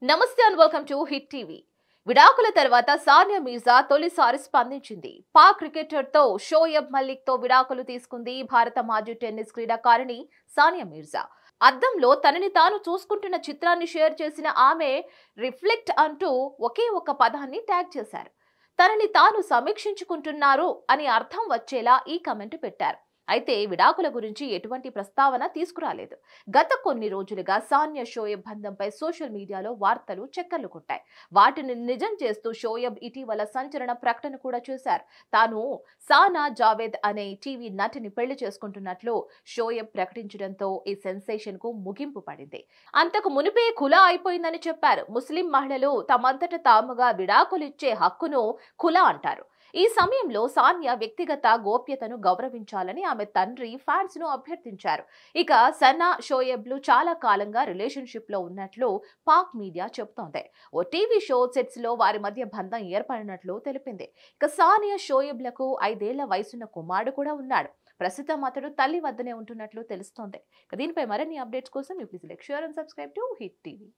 నమస్తే and welcome to hit TV. విడాకుల తర్వాత సానియా మీర్జా తొలిసారి స్పందించింది. పాక్ క్రికెటర్ తో షోయబ్ మలిక్ తో విడాకులు తీసుకుంది భారత మాజీ టెన్నిస్ క్రీడాకారిణి సానియా మీర్జా. అద్దంలో తనని తాను చూసుకుంటున్న చిత్రాన్ని షేర్ చేసిన ఆమె రిఫ్లెక్ట్ అంటూ ఒకే ఒక పదాన్ని ట్యాగ్ చేశారు. తనని తాను సమీక్షించుకుంటున్నారు అని అర్థం వచ్చేలా ఈ కమెంట్ పెట్టారు. అయితే విడాకుల గురించి ఎటువంటి ప్రస్తావన తీసుకురాలేదు. గత కొన్ని రోజులుగా సానియా షోయబ్ బంధంపై సోషల్ మీడియాలో వార్తలు చక్కర్లు కొట్టాయి. వాటిని నిజం చేస్తూ షోయబ్ ఇటీవల సంచలన ప్రకటన కూడా చేశారు. తాను సానా జావేద్ అనే టీవీ నటిని పెళ్లి చేసుకుంటున్నట్లు షోయబ్ ప్రకటించడంతో ఈ సెన్సేషన్ కు ముగింపు పడింది. అంతకు మునిపే ఖులా అయిపోయిందని చెప్పారు. ముస్లిం మహిళలు తమంతట తాముగా విడాకులిచ్చే హక్కును ఖులా అంటారు. ఈ సమయంలో సానియా వ్యక్తిగత గోప్యతను గౌరవించాలని ఆమె తండ్రి ఫ్యాన్స్ ను అభ్యర్థించారు. ఇక సనా షోయబ్లు చాలా కాలంగా రిలేషన్షిప్ లో ఉన్నట్లు పాక్ మీడియా చెబుతోంది. ఓ టీవీ షో సెట్స్ లో వారి మధ్య బంధం ఏర్పడినట్లు తెలిపింది. ఇక సానియా షోయబ్లకు 5 ఏళ్ల వయసున్న కుమారుడు కూడా ఉన్నాడు. ప్రస్తుతం అతడు తల్లి వద్దనే ఉంటున్నట్లు తెలుస్తోంది. దీనిపై మరిన్ని అప్డేట్స్ కోసం please like, share and subscribe to hit TV.